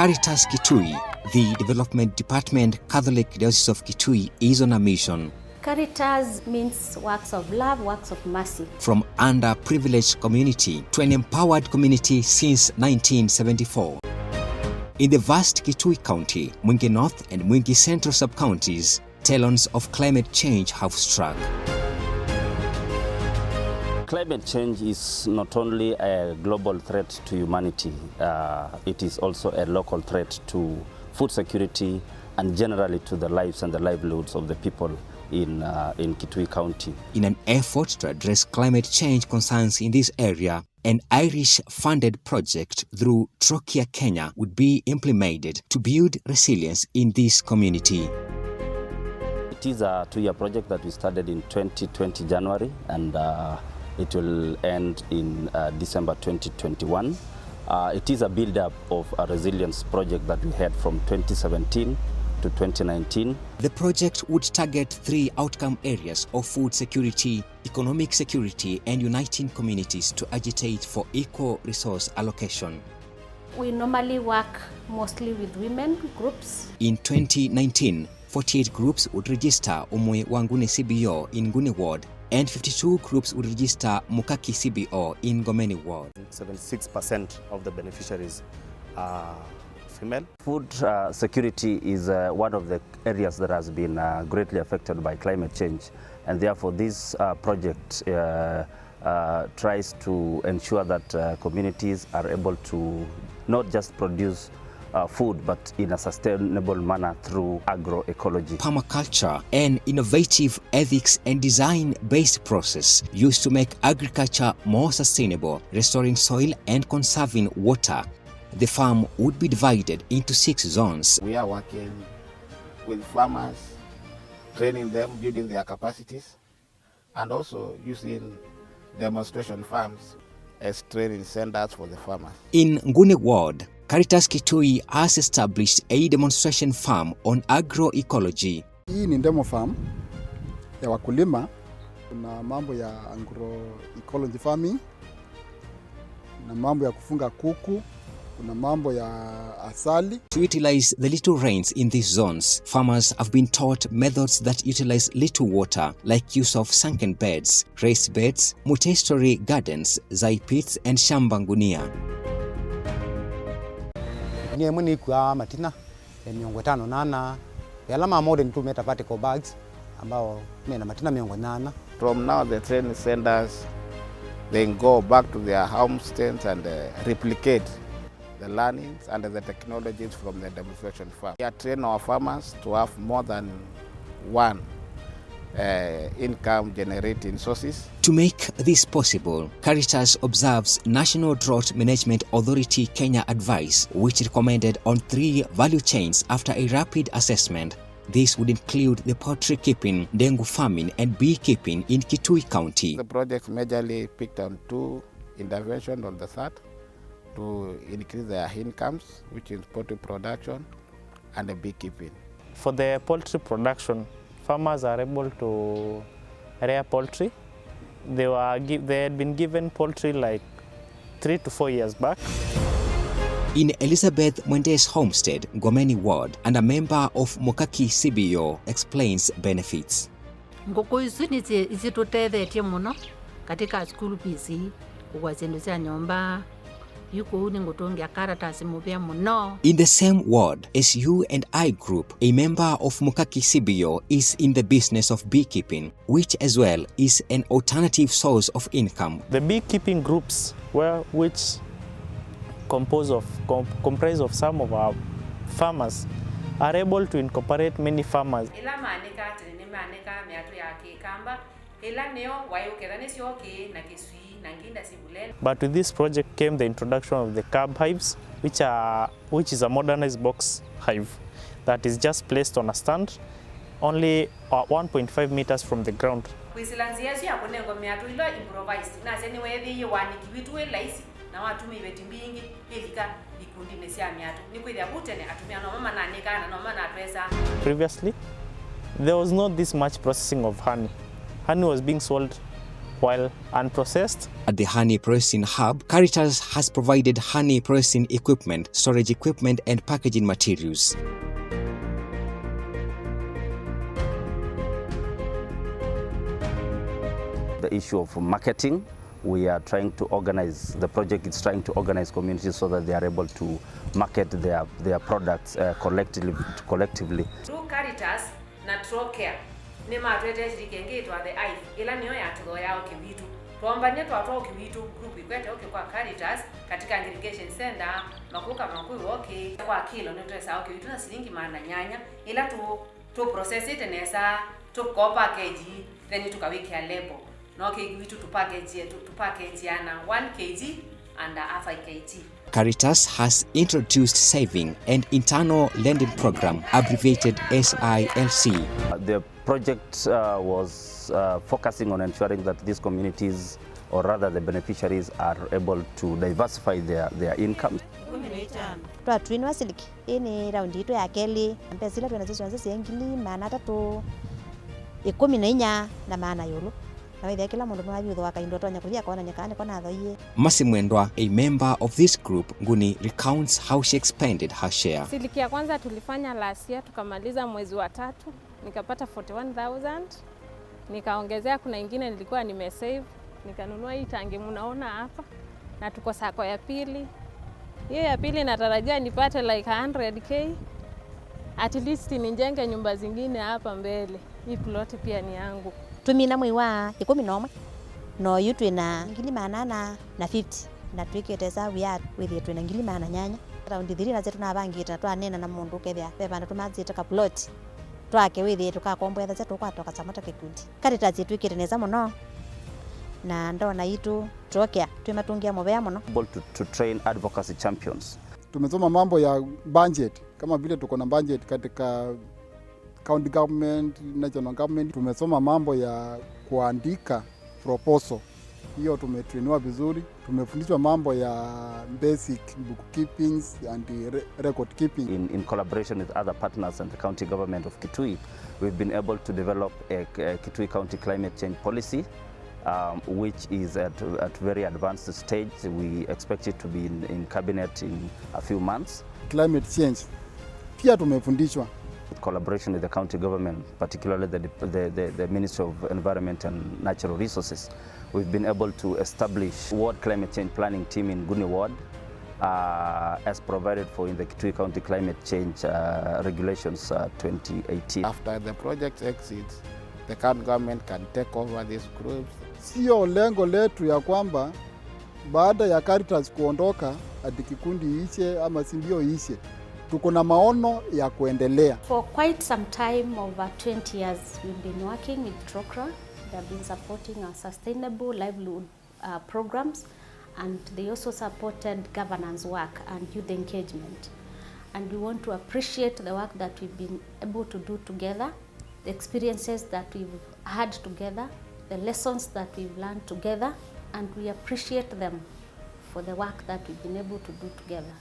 Caritas Kitui, the Development Department, Catholic Diocese of Kitui, is on a mission. Caritas means works of love, works of mercy. From underprivileged community to an empowered community since 1974. In the vast Kitui County, Mwingi North and Mwingi Central sub-counties, talons of climate change have struck. Climate change is not only a global threat to humanity, it is also a local threat to food security and generally to the lives and the livelihoods of the people in Kitui County. In an effort to address climate change concerns in this area, an Irish-funded project through Trokia Kenya would be implemented to build resilience in this community. It is a 2-year project that we started in 2020 January and it will end in December 2021. It is a build-up of a resilience project that we had from 2017 to 2019. The project would target 3 outcome areas of food security, economic security, and uniting communities to agitate for equal resource allocation. We normally work mostly with women groups. In 2019, 48 groups would register Umwe wa Ngune CBO in Ngune Ward, and 52 groups would register Mukaki CBO in Gomeni Ward. 76% of the beneficiaries are female. Food security is one of the areas that has been greatly affected by climate change, and therefore this project tries to ensure that communities are able to not just produce food, but in a sustainable manner through agroecology. Permaculture, an innovative ethics and design-based process used to make agriculture more sustainable, restoring soil and conserving water. The farm would be divided into 6 zones. We are working with farmers, training them, building their capacities, and also using demonstration farms as training centers for the farmers. In Ngune Ward, Caritas Kitui has established a demonstration farm on agroecology. Hii ni demo farm ya wakulima. Kuna mambo ya agroecology farming, na mambo ya kufunga kuku, kuna mambo ya asali. To utilize the little rains in these zones, farmers have been taught methods that utilize little water, like use of sunken beds, raised beds, multi-story gardens, zai pits, and shambangunia. Ni kwa matina miongo 5 nana yalama more than 2 meter vertical bags ambao na matina miongo 8. From now the training centers then go back to their homesteads and replicate the learnings and the technologies from the demonstration farm. We are training our farmers to have more than one income generating sources. To make this possible, Caritas observes National Drought Management Authority Kenya advice, which recommended on 3 value chains after a rapid assessment. This would include the poultry keeping, dengue farming, and beekeeping in Kitui County. The project majorly picked on 2 interventions on the third to increase their incomes, which is poultry production and the beekeeping. For the poultry production, farmers are able to rear poultry. They had been given poultry like 3 to 4 years back. In Elizabeth Mwende's homestead, Gomeni Ward, and a member of Mukaki CBO explains benefits. Ngoko hizi izitutethetie muno katika school PC kuwazendesha nyumba. In the same ward, SU and I Group, a member of Mukaki CBO, is in the business of beekeeping, which as well is an alternative source of income. The beekeeping groups, which comprise of some of our farmers, are able to incorporate many farmers. But with this project came the introduction of the curb hives, which is a modernized box hive that is just placed on a stand, only 1.5 meters from the ground. Previously, there was not this much processing of honey. Honey was being sold while unprocessed. At the honey processing hub, Caritas has provided honey processing equipment, storage equipment, and packaging materials. The issue of marketing, we are trying to organize, the project is trying to organize communities so that they are able to market their products collectively. Through Caritas na Trocare ni matwete shirikenge twa the IFE ila niyo yatugo yao kiwitu tuombanie twatwa kiwitu group ikwete kwa Caritas katika irrigation center makuka makuu woke kwa kilo ndio twesa kiwitu na shilingi maana nyanya ila tu process it nesa tu ko package then tukawikia label no kiwitu tu package yana 1 kg and 5 kg. Caritas has introduced saving and internal lending program, abbreviated SILC. The project was focusing on ensuring that these communities, or rather the beneficiaries, are able to diversify their income. Twatwinwa siliki ini raundi itu ya keli mpesila tunazozianza siengili maana tatu 14 na maana yolo. Masi Mwendwa, a member of this group, Nguni, recounts how she expanded her share. Siliki ya kwanza tulifanya last year, tukamaliza mwezi wa 3, nikapata 41,000. Nikaongezea kuna ingine nilikuwa nimesave, nikanunua hii tangi mnaona hapa. Na tuko sako ya pili. Hiyo ya pili natarajia nipate like 100k. At least nijenge nyumba zingine hapa mbele. Hii plot pia ni yangu. Tumina mwiwa 11 no yutu ina ngili maana na 50 na twiketeza wia with twina ngili maana nyanya raundi 3 na zetu na bangita twanena na mundu kethia bebana tumazita ka plot twake with tukakombwetha zetu kwatoka chamata kikundi Caritas twiketeneza muno na ndona itu Trocare twimatungia mubea muno To train advocacy champions. Tumesoma mambo ya budget kama vile tuko na budget katika county government, national government. Tumesoma mambo ya kuandika proposal, hiyo tumetrainiwa vizuri. Tumefundishwa mambo ya basic bookkeeping and record keeping. In collaboration with other partners and the county government of Kitui, we've been able to develop a Kitui County climate change policy, which is at very advanced stage. We expect it to be in cabinet in a few months. Climate change pia tumefundishwa. With collaboration with the county government, particularly the Ministry of Environment and Natural Resources, we've been able to establish ward climate change planning team in Guni Ward, as provided for in the Kitui County Climate Change Regulations 2018. After the project exits, the county government can take over these groups. Sio lengo letu ya kwamba baada ya Caritas kuondoka hadi kikundi ishe ama sindio ishe. Tuko na maono ya kuendelea. For quite some time, over 20 years, we've been working with Trocare. They have been supporting our sustainable livelihood programs, and they also supported governance work and youth engagement. And we want to appreciate the work that we've been able to do together, the experiences that we've had together, the lessons that we've learned together, and we appreciate them for the work that we've been able to do together.